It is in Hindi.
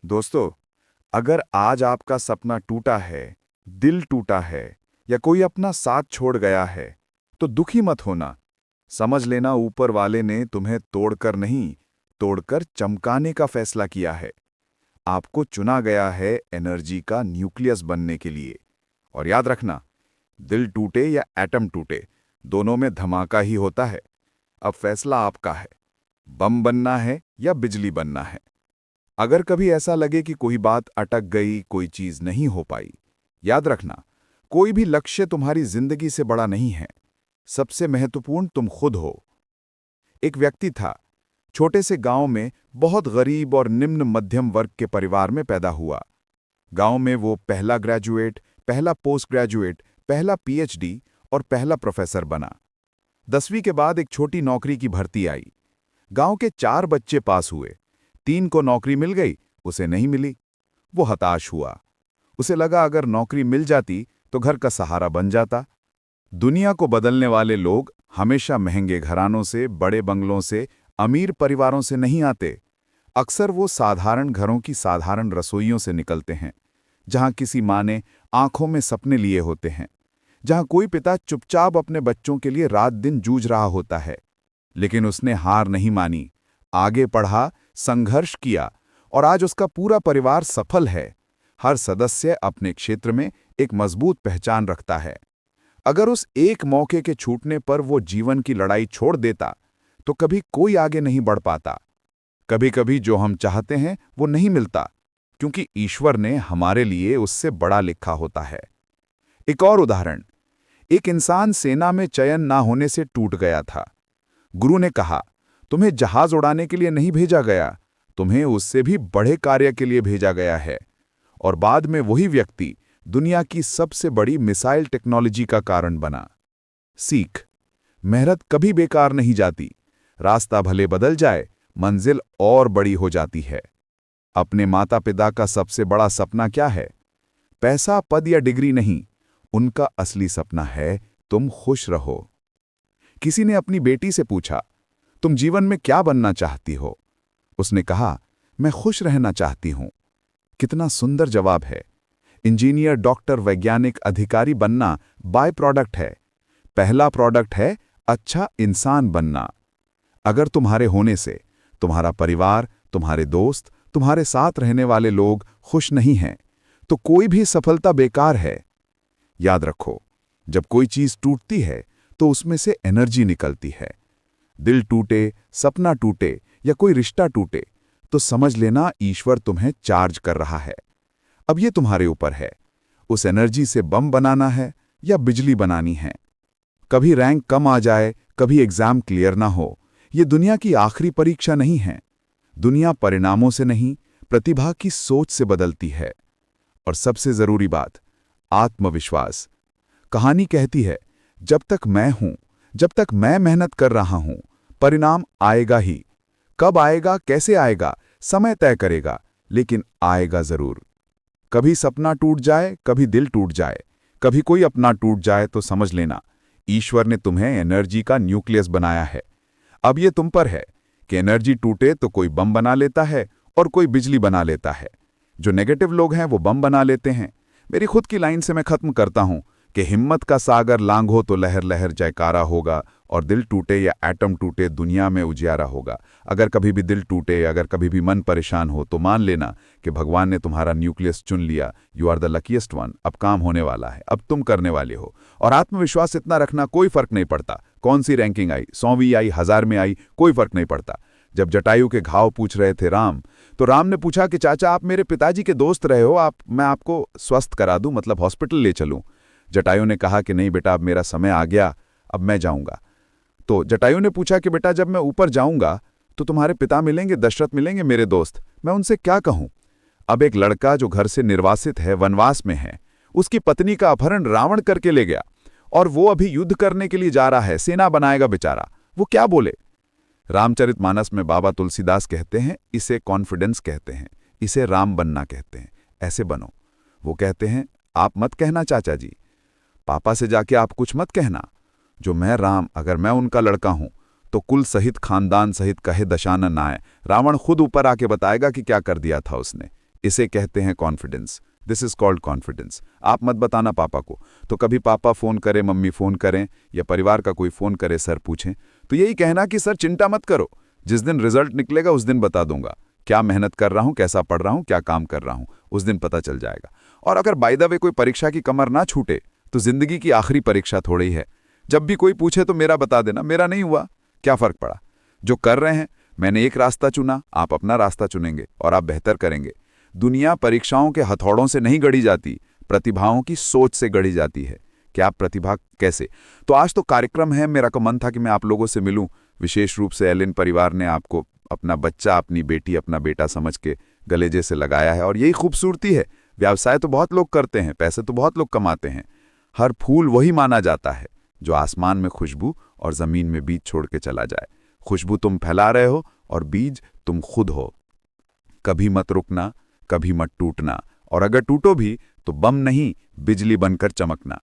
दोस्तों, अगर आज आपका सपना टूटा है, दिल टूटा है या कोई अपना साथ छोड़ गया है, तो दुखी मत होना। समझ लेना ऊपर वाले ने तुम्हें तोड़कर नहीं, तोड़कर चमकाने का फैसला किया है। आपको चुना गया है एनर्जी का न्यूक्लियस बनने के लिए। और याद रखना, दिल टूटे या एटम टूटे, दोनों में धमाका ही होता है। अब फैसला आपका है, बम बनना है या बिजली बनना है। अगर कभी ऐसा लगे कि कोई बात अटक गई, कोई चीज नहीं हो पाई, याद रखना, कोई भी लक्ष्य तुम्हारी जिंदगी से बड़ा नहीं है। सबसे महत्वपूर्ण तुम खुद हो। एक व्यक्ति था, छोटे से गांव में, बहुत गरीब और निम्न मध्यम वर्ग के परिवार में पैदा हुआ। गांव में वो पहला ग्रेजुएट, पहला पोस्ट ग्रेजुएट, पहला पीएचडी और पहला प्रोफेसर बना। 10वीं के बाद एक छोटी नौकरी की भर्ती आई। गांव के 4 बच्चे पास हुए, 3 को नौकरी मिल गई, उसे नहीं मिली। वो हताश हुआ। उसे लगा अगर नौकरी मिल जाती तो घर का सहारा बन जाता। दुनिया को बदलने वाले लोग हमेशा महंगे घरानों से, बड़े बंगलों से, अमीर परिवारों से नहीं आते। अक्सर वो साधारण घरों की साधारण रसोइयों से निकलते हैं, जहां किसी माँ ने आंखों में सपने लिए होते हैं, जहां कोई पिता चुपचाप अपने बच्चों के लिए रात दिन जूझ रहा होता है। लेकिन उसने हार नहीं मानी, आगे बढ़ा, संघर्ष किया और आज उसका पूरा परिवार सफल है। हर सदस्य अपने क्षेत्र में एक मजबूत पहचान रखता है। अगर उस एक मौके के छूटने पर वो जीवन की लड़ाई छोड़ देता, तो कभी कोई आगे नहीं बढ़ पाता। कभी कभी जो हम चाहते हैं वो नहीं मिलता, क्योंकि ईश्वर ने हमारे लिए उससे बड़ा लिखा होता है। एक और उदाहरण, एक इंसान सेना में चयन ना होने से टूट गया था। गुरु ने कहा, तुम्हें जहाज उड़ाने के लिए नहीं भेजा गया, तुम्हें उससे भी बड़े कार्य के लिए भेजा गया है। और बाद में वही व्यक्ति दुनिया की सबसे बड़ी मिसाइल टेक्नोलॉजी का कारण बना। सीख, मेहनत कभी बेकार नहीं जाती। रास्ता भले बदल जाए, मंजिल और बड़ी हो जाती है। अपने माता पिता का सबसे बड़ा सपना क्या है? पैसा, पद या डिग्री नहीं, उनका असली सपना है तुम खुश रहो। किसी ने अपनी बेटी से पूछा, तुम जीवन में क्या बनना चाहती हो? उसने कहा, मैं खुश रहना चाहती हूं। कितना सुंदर जवाब है। इंजीनियर, डॉक्टर, वैज्ञानिक, अधिकारी बनना बाय प्रोडक्ट है। पहला प्रोडक्ट है अच्छा इंसान बनना। अगर तुम्हारे होने से तुम्हारा परिवार, तुम्हारे दोस्त, तुम्हारे साथ रहने वाले लोग खुश नहीं हैं, तो कोई भी सफलता बेकार है। याद रखो, जब कोई चीज टूटती है तो उसमें से एनर्जी निकलती है। दिल टूटे, सपना टूटे या कोई रिश्ता टूटे, तो समझ लेना ईश्वर तुम्हें चार्ज कर रहा है। अब ये तुम्हारे ऊपर है, उस एनर्जी से बम बनाना है या बिजली बनानी है। कभी रैंक कम आ जाए, कभी एग्जाम क्लियर ना हो, ये दुनिया की आखिरी परीक्षा नहीं है। दुनिया परिणामों से नहीं, प्रतिभा की सोच से बदलती है। और सबसे जरूरी बात, आत्मविश्वास। कहानी कहती है, जब तक मैं हूं, जब तक मैं मेहनत कर रहा हूं, परिणाम आएगा ही। कब आएगा, कैसे आएगा, समय तय करेगा, लेकिन आएगा जरूर। कभी सपना टूट जाए, कभी दिल टूट जाए, कभी कोई अपना टूट जाए, तो समझ लेना ईश्वर ने तुम्हें एनर्जी का न्यूक्लियस बनाया है। अब ये तुम पर है कि एनर्जी टूटे तो कोई बम बना लेता है और कोई बिजली बना लेता है। जो नेगेटिव लोग हैं वो बम बना लेते हैं। मेरी खुद की लाइन से मैं खत्म करता हूं कि हिम्मत का सागर लांघो तो लहर लहर जयकारा होगा, और दिल टूटे या एटम टूटे, दुनिया में उजियारा होगा। अगर कभी भी दिल टूटे, अगर कभी भी मन परेशान हो, तो मान लेना कि भगवान ने तुम्हारा न्यूक्लियस चुन लिया। You are the luckiest one. अब काम होने वाला है, अब तुम करने वाले हो। और आत्मविश्वास इतना रखना, कोई फर्क नहीं पड़ता कौन सी रैंकिंग आई, 100वीं आई, 1000 में आई, कोई फर्क नहीं पड़ता। जब जटायु के घाव पूछ रहे थे राम, तो राम ने पूछा कि चाचा, आप मेरे पिताजी के दोस्त रहे हो, मैं आपको स्वस्थ करा दूं, मतलब हॉस्पिटल ले चलूं। जटायु ने कहा कि नहीं बेटा, अब मेरा समय आ गया, अब मैं जाऊंगा। तो जटायु ने पूछा कि बेटा, जब मैं ऊपर जाऊंगा तो तुम्हारे पिता मिलेंगे, दशरथ मिलेंगे, मेरे दोस्त, मैं उनसे क्या कहूं? अब एक लड़का जो घर से निर्वासित है, वनवास में है, उसकी पत्नी का अपहरण रावण करके ले गया, और वो अभी युद्ध करने के लिए जा रहा है, सेना बनाएगा बेचारा, वो क्या बोले? रामचरितमानस में बाबा तुलसीदास कहते हैं, इसे कॉन्फिडेंस कहते हैं, इसे राम बनना कहते हैं। ऐसे बनो। वो कहते हैं, आप मत कहना चाचा जी, पापा से जाके आप कुछ मत कहना। जो मैं राम, अगर मैं उनका लड़का हूं, तो कुल सहित, खानदान सहित कहे दशानन आए, रावण खुद ऊपर आके बताएगा कि क्या कर दिया था उसने। इसे कहते हैं confidence. This is called confidence. आप मत बताना पापा को। तो कभी पापा फ़ोन करें, मम्मी फ़ोन करें या परिवार का कोई फ़ोन करे, सर पूछें, तो यही कहना कि सर चिंता मत करो, जिस दिन रिजल्ट निकलेगा उस दिन बता दूंगा क्या मेहनत कर रहा हूँ, कैसा पढ़ रहा हूँ, क्या काम कर रहा हूँ, उस दिन पता चल जाएगा। और अगर बाय द वे कोई परीक्षा की कमर ना छूटे तो जिंदगी की आखिरी परीक्षा थोड़ी है। जब भी कोई पूछे तो मेरा बता देना, मेरा नहीं हुआ, क्या फ़र्क पड़ा। जो कर रहे हैं, मैंने एक रास्ता चुना, आप अपना रास्ता चुनेंगे और आप बेहतर करेंगे। दुनिया परीक्षाओं के हथौड़ों से नहीं गढ़ी जाती, प्रतिभाओं की सोच से गढ़ी जाती है कि आप प्रतिभा कैसे। तो आज तो कार्यक्रम है, मेरा को मन था कि मैं आप लोगों से मिलूं। विशेष रूप से एलिन परिवार ने आपको अपना बच्चा, अपनी बेटी, अपना बेटा समझ के गलेजे से लगाया है और यही खूबसूरती है। व्यवसाय तो बहुत लोग करते हैं, पैसे तो बहुत लोग कमाते हैं। हर फूल वही माना जाता है जो आसमान में खुशबू और ज़मीन में बीज छोड़ के चला जाए। खुशबू तुम फैला रहे हो और बीज तुम खुद हो। कभी मत रुकना, कभी मत टूटना, और अगर टूटो भी तो बम नहीं, बिजली बनकर चमकना।